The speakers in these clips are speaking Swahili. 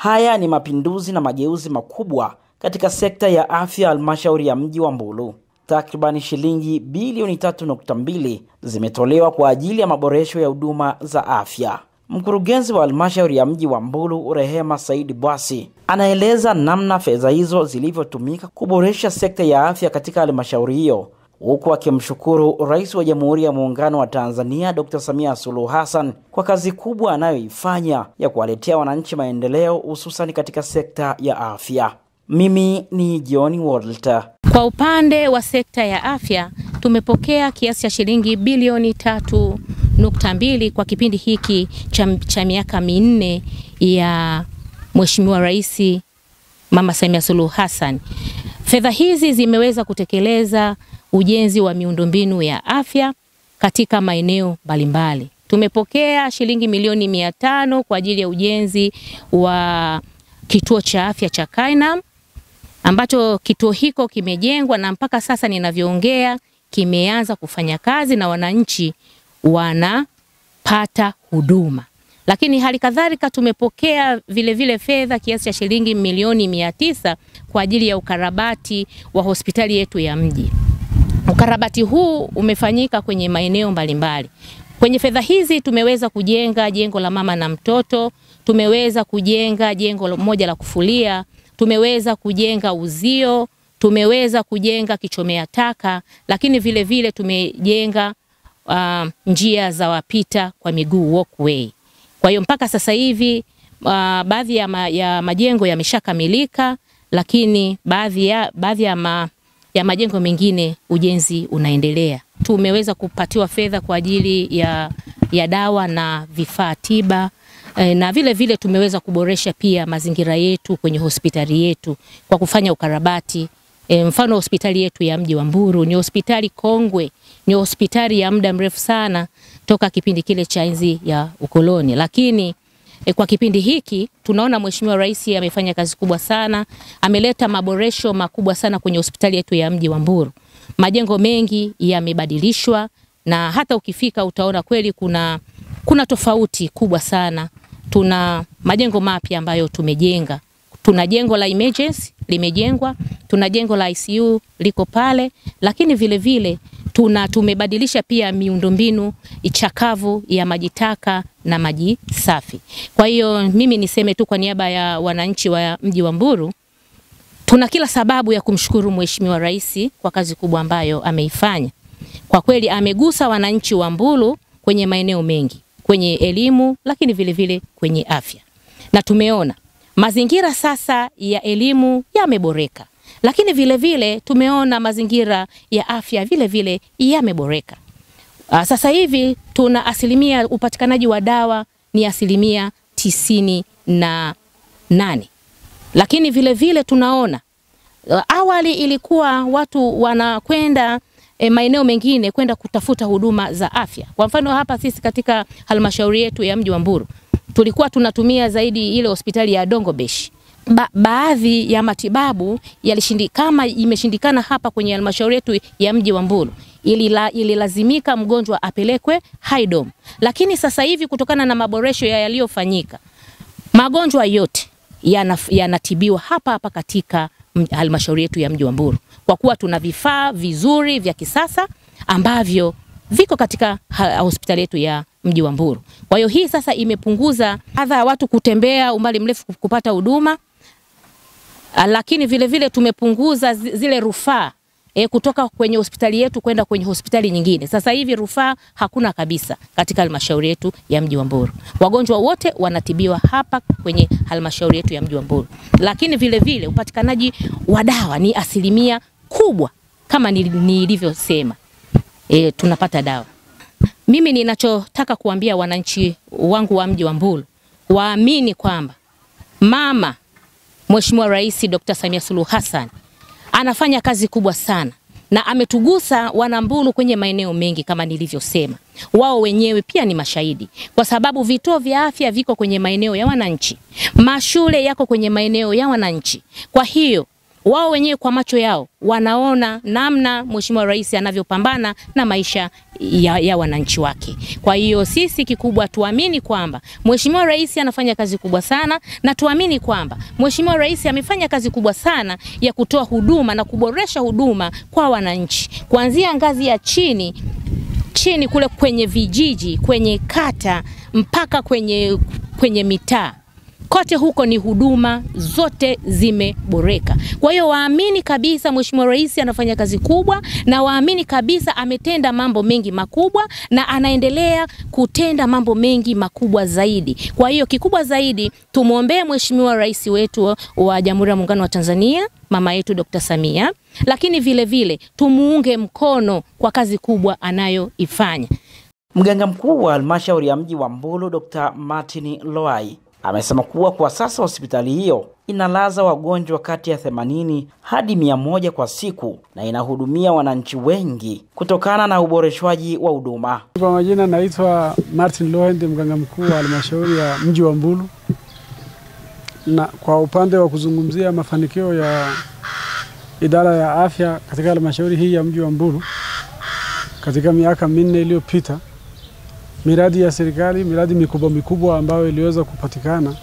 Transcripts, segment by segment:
Haya ni mapinduzi na mageuzi makubwa katika sekta ya afya halmashauri ya mji wa Mbulu. Takriban shilingi bilioni 3.2 zimetolewa kwa ajili ya maboresho ya huduma za afya. Mkurugenzi wa halmashauri ya mji wa Mbulu, Rehema Said Bwasi, anaeleza namna fedha hizo zilivyotumika kuboresha sekta ya afya katika halmashauri hiyo, huku akimshukuru Rais wa Jamhuri ya Muungano wa Tanzania Dr. Samia Suluhu Hassan kwa kazi kubwa anayoifanya ya kuwaletea wananchi maendeleo hususan katika sekta ya afya. Mimi ni John Walter. Kwa upande wa sekta ya afya tumepokea kiasi cha shilingi bilioni 3.2 kwa kipindi hiki cha miaka minne ya Mheshimiwa Rais Mama Samia Suluhu Hassan. Fedha hizi zimeweza kutekeleza ujenzi wa miundombinu ya afya katika maeneo mbalimbali. Tumepokea shilingi milioni 500 kwa ajili ya ujenzi wa kituo cha afya cha Kainam, ambacho kituo hiko kimejengwa na mpaka sasa ninavyoongea kimeanza kufanya kazi na wananchi wanapata huduma. Lakini hali kadhalika tumepokea vile fedha kiasi cha shilingi milioni 900 kwa ajili ya ukarabati wa hospitali yetu ya mji. Ukarabati huu umefanyika kwenye maeneo mbalimbali. Kwenye fedha hizi tumeweza kujenga jengo la mama na mtoto, tumeweza kujenga jengo moja la kufulia, tumeweza kujenga uzio, tumeweza kujenga kichomea taka, lakini vile tumejenga njia za wapita kwa miguu, walkway. Kwa hiyo mpaka sasa hivi baadhi ya majengo yameshakamilika, lakini baadhi ya majengo mengine ujenzi unaendelea. Tumeweza kupatiwa fedha kwa ajili ya dawa na vifaa tiba, na vile tumeweza kuboresha pia mazingira yetu kwenye hospitali yetu kwa kufanya ukarabati. Mfano hospitali yetu ya mji wa Mbulu ni hospitali kongwe, ni hospitali ya muda mrefu sana toka kipindi kile cha enzi ya ukoloni, lakini kwa kipindi hiki tunaona Mheshimiwa Rais amefanya kazi kubwa sana, ameleta maboresho makubwa sana kwenye hospitali yetu ya mji wa Mbulu. Majengo mengi yamebadilishwa na hata ukifika utaona kweli kuna tofauti kubwa sana. Tuna majengo mapya ambayo tumejenga. Tuna jengo la emergency limejengwa, tuna jengo la ICU liko pale, lakini vile tumebadilisha pia miundombinu ichakavu ya maji taka na maji safi. Kwa hiyo mimi niseme tu kwa niaba ya wananchi wa mji wa Mbulu, tuna kila sababu ya kumshukuru Mheshimiwa Rais kwa kazi kubwa ambayo ameifanya. Kwa kweli amegusa wananchi wa Mbulu kwenye maeneo mengi, kwenye elimu, lakini vile kwenye afya. Na tumeona mazingira sasa ya elimu yameboreka, lakini vile tumeona mazingira ya afya vile yameboreka. Sasa hivi tuna upatikanaji wa dawa ni 98%. Lakini vile tunaona awali ilikuwa watu wanakwenda maeneo mengine kwenda kutafuta huduma za afya. Kwa mfano hapa sisi katika halmashauri yetu ya mji wa Mbulu tulikuwa tunatumia zaidi ile hospitali ya Dongobesh. Baadhi ya matibabu kama imeshindikana hapa kwenye halmashauri yetu ya mji wa Mbulu, ililazimika mgonjwa apelekwe Haydom. Lakini sasa hivi kutokana na maboresho yaliyofanyika, magonjwa yote yanatibiwa hapa katika halmashauri yetu ya mji wa Mbulu, kwa kuwa tuna vifaa vizuri vya kisasa ambavyo viko katika hospitali yetu ya mji wa Mbulu. Kwa hiyo hii sasa imepunguza adha ya watu kutembea umbali mrefu kupata huduma, lakini vile tumepunguza zile rufaa kutoka kwenye hospitali yetu kwenda kwenye hospitali nyingine. Sasa hivi rufaa hakuna kabisa katika halmashauri yetu ya mji wa Mbulu. Wagonjwa wote wanatibiwa hapa kwenye halmashauri yetu ya mji wa Mbulu. Lakini vile upatikanaji wa dawa ni 1% kubwa kama nilivyosema. Tunapata dawa. Mimi ninachotaka kuambia wananchi wangu wa mji wa Mbulu, waamini kwamba mama Mheshimiwa Rais Dr. Samia Suluhu Hassan anafanya kazi kubwa sana na ametugusa wana Mbulu kwenye maeneo mengi kama nilivyosema. Wao wenyewe pia ni mashahidi, kwa sababu vituo vya afya viko kwenye maeneo ya wananchi, mashule yako kwenye maeneo ya wananchi. Kwa hiyo wao wenyewe kwa macho yao wanaona namna Mheshimiwa Rais anavyopambana na maisha ya wananchi wake. Kwa hiyo sisi kikubwa tuamini kwamba Mheshimiwa Rais anafanya kazi kubwa sana, na tuamini kwamba Mheshimiwa Rais amefanya kazi kubwa sana ya kutoa huduma na kuboresha huduma kwa wananchi. Kuanzia ngazi ya chini kule kwenye vijiji, kwenye kata, mpaka kwenye mitaa. Kote huko ni huduma zote zimeboreka. Kwa hiyo waamini kabisa Mheshimiwa Rais anafanya kazi kubwa, na waamini kabisa ametenda mambo mengi makubwa na anaendelea kutenda mambo mengi makubwa zaidi. Kwa hiyo kikubwa zaidi tumuombee Mheshimiwa Rais wetu wa Jamhuri ya Muungano wa Tanzania, mama yetu Dr. Samia, lakini vile vile tumuunge mkono kwa kazi kubwa anayoifanya. Mganga mkuu wa halmashauri ya mji wa Mbulu Dr. Martin Loai amesema kuwa kwa sasa hospitali hiyo inalaza wagonjwa kati ya 80 hadi 100 kwa siku na inahudumia wananchi wengi kutokana na uboreshwaji wa huduma. Kwa majina naitwa Martin Loai, mganga mkuu wa halmashauri ya mji wa Mbulu. Na kwa upande wa kuzungumzia mafanikio ya idara ya afya katika halmashauri hii ya mji wa Mbulu katika miaka 4 iliyopita, miradi ya serikali, miradi mikubwa ambayo iliweza kupatikana,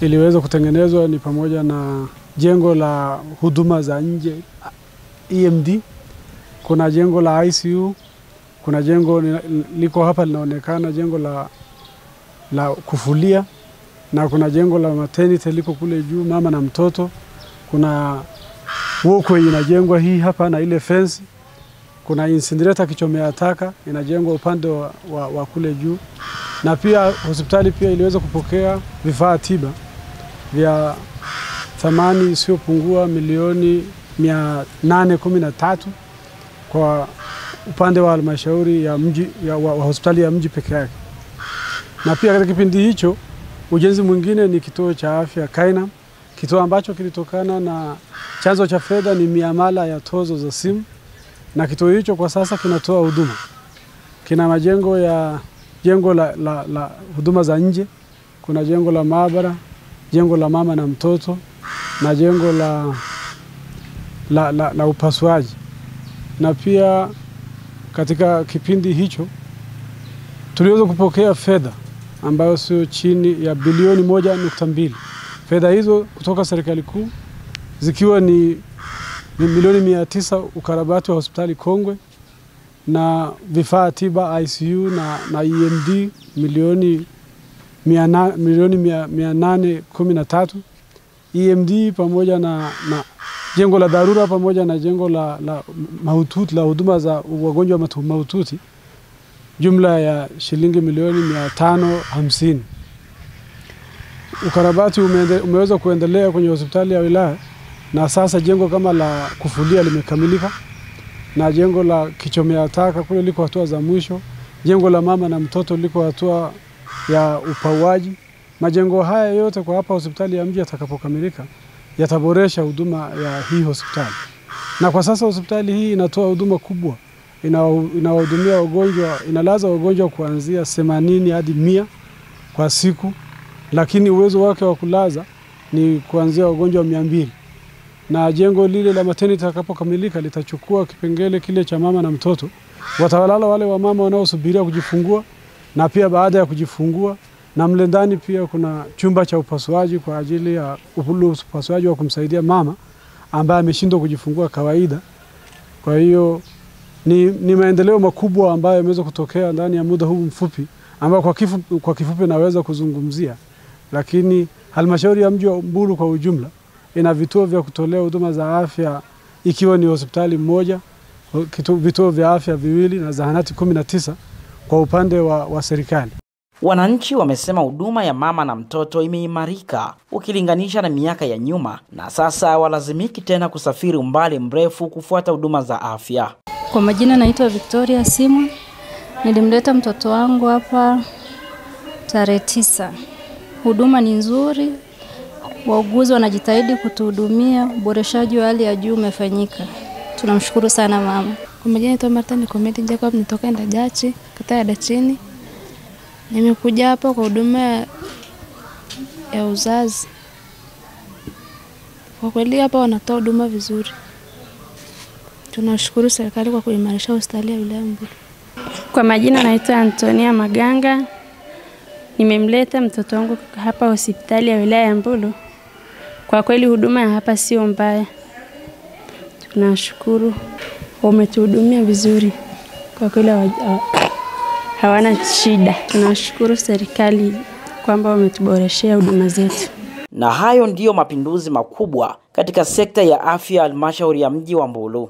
iliweza kutengenezwa ni pamoja na jengo la huduma za nje EMD, kuna jengo la ICU, kuna jengo liko hapa linaonekana jengo la kufulia, na kuna jengo la maternity liko kule juu mama na mtoto, kuna walkway inajengwa hii hapa na ile fence, kuna incinerator kichomea taka inajengwa upande wa kule juu, na pia hospitali pia iliweza kupokea vifaa tiba vya thamani isiyopungua milioni 813 kwa upande wa halmashauri ya mji wa hospitali ya mji peke yake. Na pia katika kipindi hicho ujenzi mwingine ni kituo cha afya Kainam, kituo ambacho kilitokana na chanzo cha fedha ni miamala ya tozo za simu, na kituo hicho kwa sasa kinatoa huduma. Kina majengo ya jengo la huduma za nje, kuna jengo la maabara, jengo la mama na mtoto, na jengo la upasuaji. Na pia katika kipindi hicho tuliweza kupokea fedha ambayo sio chini ya bilioni 1.2. Fedha hizo kutoka serikali kuu zikiwa ni milioni 900 ukarabati wa hospitali Kongwe, na vifaa tiba ICU na EMD milioni 813, EMD pamoja na jengo la dharura pamoja na jengo la mahututi la huduma za wagonjwa mahututi, jumla ya shilingi milioni 550. Ukarabati umeweza kuendelea kwenye hospitali ya wilaya, na sasa jengo kama la kufulia limekamilika, na jengo la kichomea taka kule liko hatua za mwisho, jengo la mama na mtoto liko hatua ya upauaji. Majengo haya yote kwa hapa hospitali ya mji yatakapokamilika yataboresha huduma ya hii hospitali. Na kwa sasa hospitali hii inatoa huduma kubwa, inawahudumia wagonjwa, inalaza wagonjwa kuanzia 80 hadi 100 kwa siku, lakini uwezo wake wa kulaza ni kuanzia wagonjwa 200. Na jengo lile la maternity litakapokamilika litachukua kipengele kile cha mama na mtoto. Watawalala wale wa mama wanaosubiria kujifungua, na pia baada ya kujifungua, na mle ndani pia kuna chumba cha upasuaji kwa ajili ya upasuaji wa kumsaidia mama ambaye ameshindwa kujifungua kawaida. Kwa hiyo ni maendeleo makubwa ambayo yameweza kutokea ndani ya muda huu mfupi ambao kwa kifupi naweza kuzungumzia. Lakini halmashauri ya mji wa Mbulu kwa ujumla ina vituo vya kutolea huduma za afya, ikiwa ni hospitali moja, vituo vya afya 2 na zahanati 19 kwa upande wa serikali. Wananchi wamesema huduma ya mama na mtoto imeimarika ukilinganisha na miaka ya nyuma, na sasa walazimiki tena kusafiri umbali mrefu kufuata huduma za afya. Kwa majina naitwa Victoria Simon. Nilimleta mtoto wangu hapa tarehe 9. Huduma ni nzuri, wauguzi wanajitahidi kutuhudumia, uboreshaji wa hali ya juu umefanyika. Tunamshukuru sana mama. Kwa majina naitwa Martha Nikometi Jacob, nitoka Ndajachi, kata ya Dachini. Nimekuja hapa kwa huduma ya uzazi. Kwa kweli hapa wanatoa huduma vizuri. Tunashukuru serikali kwa kuimarisha hospitali ya wilaya Mbulu. Kwa majina naitwa Antonia Maganga. Nimemleta mtoto wangu hapa hospitali ya wilaya ya Mbulu. Kwa kweli huduma ya hapa sio mbaya. Tunashukuru wametuhudumia vizuri. Kwa kweli hawana shida. Tunashukuru serikali kwamba wametuboreshea huduma zetu. Na hayo ndiyo mapinduzi makubwa katika sekta ya afya halmashauri ya mji wa Mbulu.